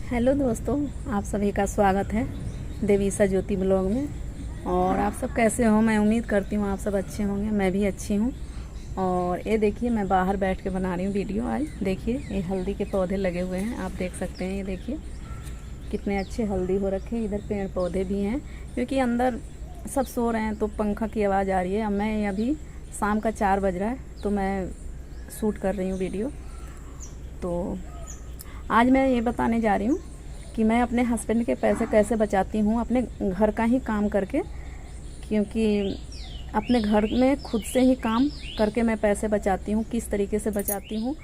Hello दोस्तों, आप सभी का स्वागत है देवीसा ज्योति ब्लॉग में। और आप सब कैसे हो? मैं उम्मीद करती हूँ आप सब अच्छे होंगे। मैं भी अच्छी हूँ। और ये देखिए, मैं बाहर बैठ के बना रही हूँ वीडियो। आज देखिए, ये हल्दी के पौधे लगे हुए हैं, आप देख सकते हैं। ये देखिए कितने अच्छे हल्दी हो रखे हैं। इधर पेड़ पौधे भी हैं, क्योंकि अंदर सब सो रहे हैं तो पंखा की आवाज़ आ रही है। अब मैं अभी शाम का 4 बज रहा है तो मैं शूट कर रही हूँ वीडियो। तो आज मैं ये बताने जा रही हूँ कि मैं अपने हस्बैंड के पैसे कैसे बचाती हूँ, अपने घर का ही काम करके। क्योंकि अपने घर में खुद से ही काम करके मैं पैसे बचाती हूँ, किस तरीके से बचाती हूँ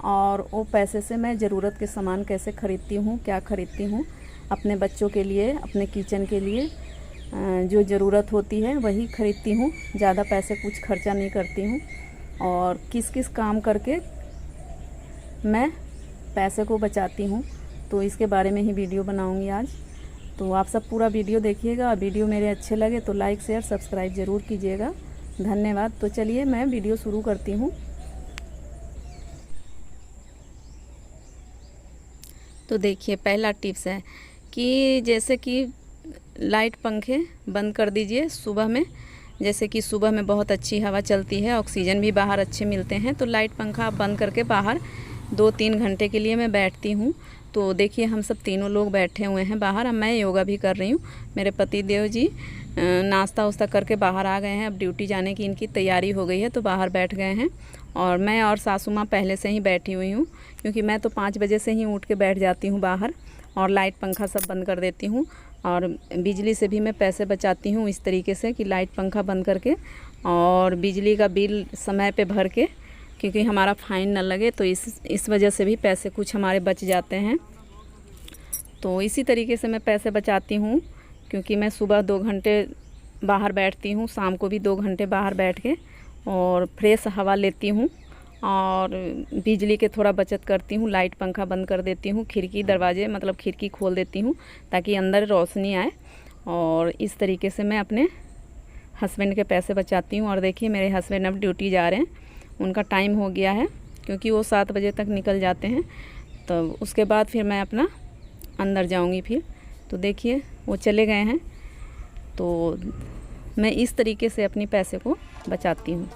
और वो पैसे से मैं ज़रूरत के सामान कैसे ख़रीदती हूँ, क्या ख़रीदती हूँ अपने बच्चों के लिए, अपने किचन के लिए। जो ज़रूरत होती है वही ख़रीदती हूँ, ज़्यादा पैसे कुछ खर्चा नहीं करती हूँ। और किस किस काम करके मैं पैसे को बचाती हूँ, तो इसके बारे में ही वीडियो बनाऊंगी आज। तो आप सब पूरा वीडियो देखिएगा। और वीडियो मेरे अच्छे लगे तो लाइक शेयर सब्सक्राइब ज़रूर कीजिएगा। धन्यवाद। तो चलिए मैं वीडियो शुरू करती हूँ। तो देखिए, पहला टिप्स है कि जैसे कि लाइट पंखे बंद कर दीजिए सुबह में। जैसे कि सुबह में बहुत अच्छी हवा चलती है, ऑक्सीजन भी बाहर अच्छे मिलते हैं, तो लाइट पंखा आप बंद करके बाहर 2-3 घंटे के लिए मैं बैठती हूँ। तो देखिए, हम सब तीनों लोग बैठे हुए हैं बाहर। अब मैं योगा भी कर रही हूँ। मेरे पति देव जी नाश्ता वास्ता करके बाहर आ गए हैं। अब ड्यूटी जाने की इनकी तैयारी हो गई है, तो बाहर बैठ गए हैं। और मैं और सासू माँ पहले से ही बैठी हुई हूँ, क्योंकि मैं तो 5 बजे से ही उठ के बैठ जाती हूँ बाहर। और लाइट पंखा सब बंद कर देती हूँ। और बिजली से भी मैं पैसे बचाती हूँ इस तरीके से कि लाइट पंखा बंद करके और बिजली का बिल समय पे भर के, क्योंकि हमारा फाइन न लगे। तो इस वजह से भी पैसे कुछ हमारे बच जाते हैं। तो इसी तरीके से मैं पैसे बचाती हूँ, क्योंकि मैं सुबह 2 घंटे बाहर बैठती हूँ, शाम को भी 2 घंटे बाहर बैठ के और फ्रेश हवा लेती हूँ। और बिजली के थोड़ा बचत करती हूँ, लाइट पंखा बंद कर देती हूँ, खिड़की दरवाजे मतलब खिड़की खोल देती हूँ ताकि अंदर रोशनी आए। और इस तरीके से मैं अपने हस्बैंड के पैसे बचाती हूँ। और देखिए, मेरे हस्बैंड अब ड्यूटी जा रहे हैं, उनका टाइम हो गया है, क्योंकि वो 7 बजे तक निकल जाते हैं। तो उसके बाद फिर मैं अपना अंदर जाऊंगी फिर। तो देखिए, वो चले गए हैं। तो मैं इस तरीके से अपनी पैसे को बचाती हूँ।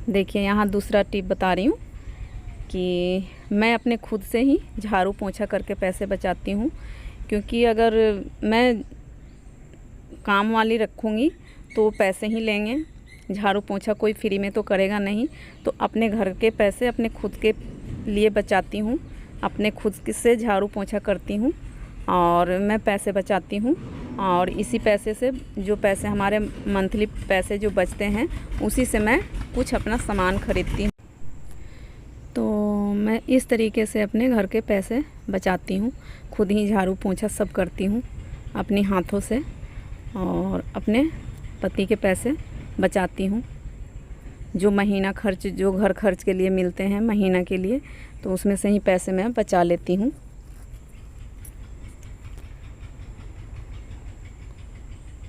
देखिए, यहाँ दूसरा टिप बता रही हूँ कि मैं अपने खुद से ही झाड़ू पोंछा करके पैसे बचाती हूँ। क्योंकि अगर मैं काम वाली रखूँगी तो पैसे ही लेंगे, झाड़ू पोंछा कोई फ्री में तो करेगा नहीं। तो अपने घर के पैसे अपने खुद के लिए बचाती हूँ, अपने खुद से झाड़ू पोंछा करती हूँ और मैं पैसे बचाती हूँ। और इसी पैसे से, जो पैसे हमारे मंथली पैसे जो बचते हैं, उसी से मैं कुछ अपना सामान खरीदती हूँ। तो मैं इस तरीके से अपने घर के पैसे बचाती हूँ, खुद ही झाड़ू पोंछा सब करती हूँ अपने हाथों से। और अपने पति के पैसे बचाती हूँ, जो महीना खर्च, जो घर खर्च के लिए मिलते हैं महीना के लिए, तो उसमें से ही पैसे मैं बचा लेती हूँ।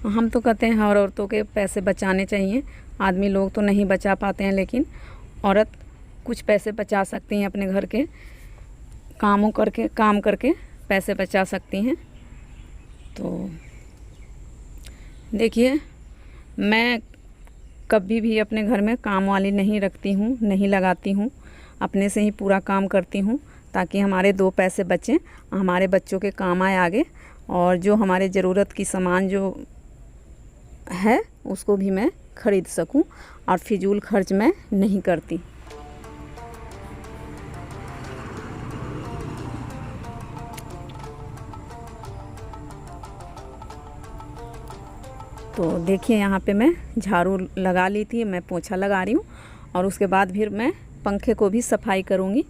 हम तो कहते हैं हर औरतों के पैसे बचाने चाहिए, आदमी लोग तो नहीं बचा पाते हैं, लेकिन औरत कुछ पैसे बचा सकती हैं, अपने घर के काम करके पैसे बचा सकती हैं। तो देखिए, मैं कभी भी अपने घर में काम वाली नहीं रखती हूँ, नहीं लगाती हूँ, अपने से ही पूरा काम करती हूँ, ताकि हमारे 2 पैसे बचें, हमारे बच्चों के काम आए आगे। और जो हमारे ज़रूरत की सामान जो है उसको भी मैं ख़रीद सकूं, और फिजूल खर्च मैं नहीं करती। तो देखिए, यहाँ पे मैं झाड़ू लगा ली थी, मैं पोंछा लगा रही हूँ। और उसके बाद फिर मैं पंखे को भी सफाई करूँगी,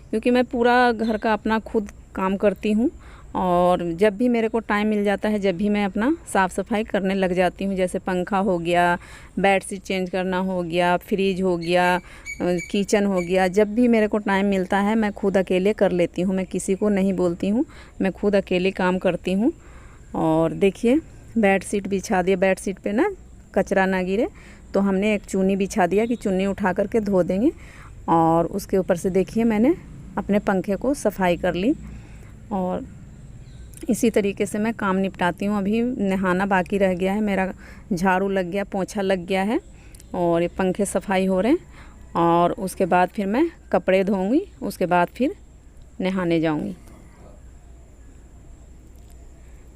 क्योंकि मैं पूरा घर का अपना खुद काम करती हूँ। और जब भी मेरे को टाइम मिल जाता है, जब भी मैं अपना साफ़ सफाई करने लग जाती हूँ। जैसे पंखा हो गया, बेडशीट चेंज करना हो गया, फ्रिज हो गया, किचन हो गया, जब भी मेरे को टाइम मिलता है मैं खुद अकेले कर लेती हूँ, मैं किसी को नहीं बोलती हूँ, मैं खुद अकेले काम करती हूँ। और देखिए, बेडशीट बिछा दिए, बेडशीट पे ना कचरा ना गिरे, तो हमने एक चुन्नी बिछा दिया कि चुन्नी उठा करके धो देंगे। और उसके ऊपर से देखिए मैंने अपने पंखे को सफाई कर ली। और इसी तरीके से मैं काम निपटाती हूँ। अभी नहाना बाकी रह गया है, मेरा झाड़ू लग गया, पोंछा लग गया है और ये पंखे सफाई हो रहे हैं। और उसके बाद फिर मैं कपड़े धोऊंगी, उसके बाद फिर नहाने जाऊंगी।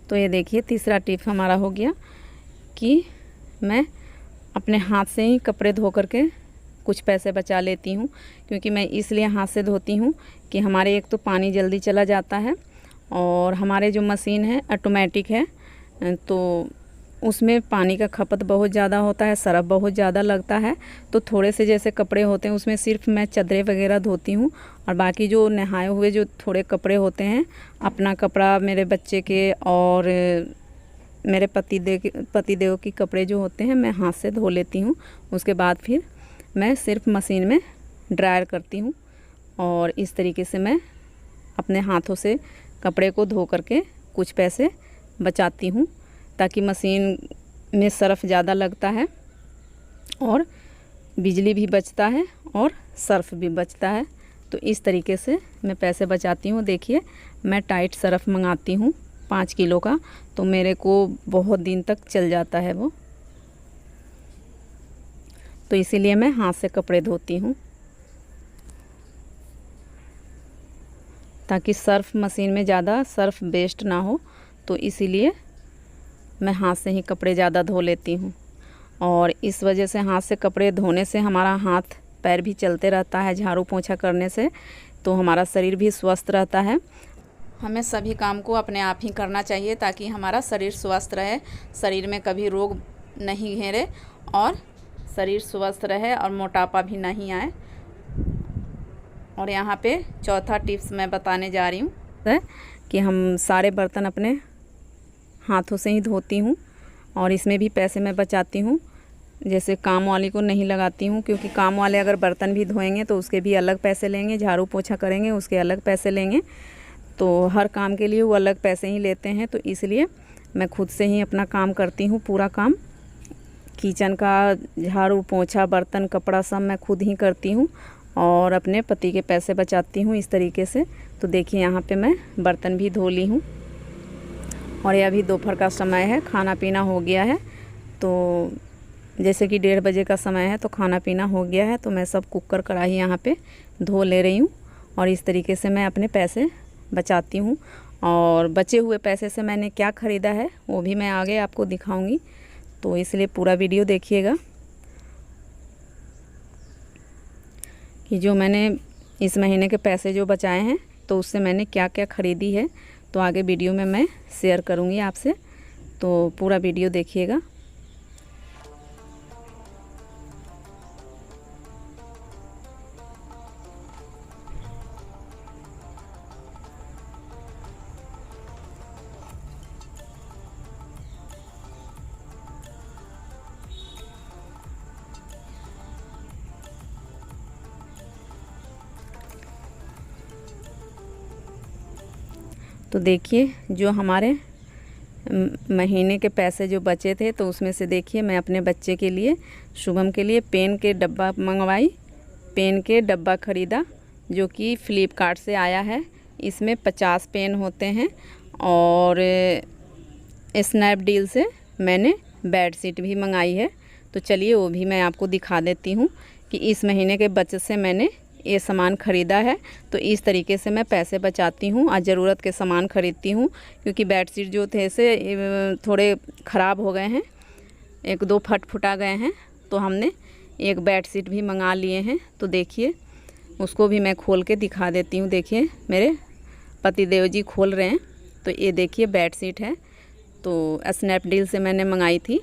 तो ये देखिए तीसरा टिप हमारा हो गया कि मैं अपने हाथ से ही कपड़े धो करके कुछ पैसे बचा लेती हूँ। क्योंकि मैं इसलिए हाथ से धोती हूँ कि हमारे एक तो पानी जल्दी चला जाता है और हमारे जो मशीन है ऑटोमेटिक है, तो उसमें पानी का खपत बहुत ज़्यादा होता है, सरफ बहुत ज़्यादा लगता है। तो थोड़े से जैसे कपड़े होते हैं उसमें सिर्फ मैं चादरें वगैरह धोती हूँ और बाकी जो नहाए हुए जो थोड़े कपड़े होते हैं, अपना कपड़ा, मेरे बच्चे के और मेरे पतिदेव की कपड़े जो होते हैं मैं हाथ से धो लेती हूँ। उसके बाद फिर मैं सिर्फ मशीन में ड्रायर करती हूँ और इस तरीके से मैं अपने हाथों से कपड़े को धो करके कुछ पैसे बचाती हूँ, ताकि मशीन में सर्फ ज़्यादा लगता है और बिजली भी बचता है और सर्फ भी बचता है। तो इस तरीके से मैं पैसे बचाती हूँ। देखिए मैं टाइट सर्फ मंगाती हूँ 5 किलो का, तो मेरे को बहुत दिन तक चल जाता है वो। तो इसीलिए मैं हाथ से कपड़े धोती हूँ, ताकि सर्फ मशीन में ज़्यादा सर्फ वेस्ट ना हो। तो इसीलिए मैं हाथ से ही कपड़े ज़्यादा धो लेती हूँ। और इस वजह से हाथ से कपड़े धोने से हमारा हाथ पैर भी चलते रहता है, झाड़ू पोंछा करने से, तो हमारा शरीर भी स्वस्थ रहता है। हमें सभी काम को अपने आप ही करना चाहिए ताकि हमारा शरीर स्वस्थ रहे, शरीर में कभी रोग नहीं घेरे और शरीर स्वस्थ रहे और मोटापा भी नहीं आए। और यहाँ पे चौथा टिप्स मैं बताने जा रही हूँ कि हम सारे बर्तन अपने हाथों से ही धोती हूँ और इसमें भी पैसे मैं बचाती हूँ। जैसे काम वाली को नहीं लगाती हूँ, क्योंकि काम वाले अगर बर्तन भी धोएंगे तो उसके भी अलग पैसे लेंगे, झाड़ू पोछा करेंगे उसके अलग पैसे लेंगे, तो हर काम के लिए वो अलग पैसे ही लेते हैं। तो इसलिए मैं खुद से ही अपना काम करती हूँ, पूरा काम किचन का, झाड़ू पोछा, बर्तन, कपड़ा सब मैं खुद ही करती हूँ और अपने पति के पैसे बचाती हूँ इस तरीके से। तो देखिए यहाँ पे मैं बर्तन भी धो ली हूँ और ये अभी दोपहर का समय है, खाना पीना हो गया है। तो जैसे कि 1:30 बजे का समय है तो खाना पीना हो गया है, तो मैं सब कुकर कढ़ाई यहाँ पे धो ले रही हूँ और इस तरीके से मैं अपने पैसे बचाती हूँ। और बचे हुए पैसे से मैंने क्या ख़रीदा है वो भी मैं आगे आपको दिखाऊंगी, तो इसलिए पूरा वीडियो देखिएगा कि जो मैंने इस महीने के पैसे जो बचाए हैं तो उससे मैंने क्या क्या ख़रीदी है, तो आगे वीडियो में मैं शेयर करूँगी आपसे, तो पूरा वीडियो देखिएगा। तो देखिए जो हमारे महीने के पैसे जो बचे थे, तो उसमें से देखिए मैं अपने बच्चे के लिए, शुभम के लिए पेन के डब्बा मंगवाई, पेन के डब्बा ख़रीदा जो कि फ्लिपकार्ट से आया है। इसमें 50 पेन होते हैं और स्नैपडील से मैंने बेडशीट भी मंगाई है। तो चलिए वो भी मैं आपको दिखा देती हूँ कि इस महीने के बचत से मैंने ये सामान ख़रीदा है। तो इस तरीके से मैं पैसे बचाती हूँ और ज़रूरत के सामान ख़रीदती हूँ, क्योंकि बेडशीट जो थे से थोड़े ख़राब हो गए हैं, 1-2 फट फुटा गए हैं, तो हमने एक बेडशीट भी मंगा लिए हैं। तो देखिए उसको भी मैं खोल के दिखा देती हूँ। देखिए मेरे पतिदेव जी खोल रहे हैं। तो ये देखिए बेडशीट है, तो स्नैपडील से मैंने मंगाई थी,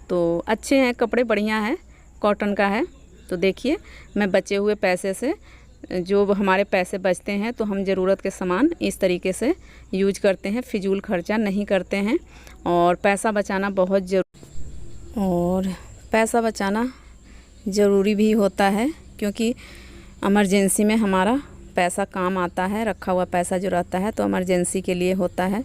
तो अच्छे हैं कपड़े, बढ़िया है, कॉटन का है। तो देखिए मैं बचे हुए पैसे से, जो हमारे पैसे बचते हैं तो हम ज़रूरत के सामान इस तरीके से यूज करते हैं, फिजूल खर्चा नहीं करते हैं। और पैसा बचाना ज़रूरी भी होता है, क्योंकि इमरजेंसी में हमारा पैसा काम आता है, रखा हुआ पैसा जो रहता है तो इमरजेंसी के लिए होता है।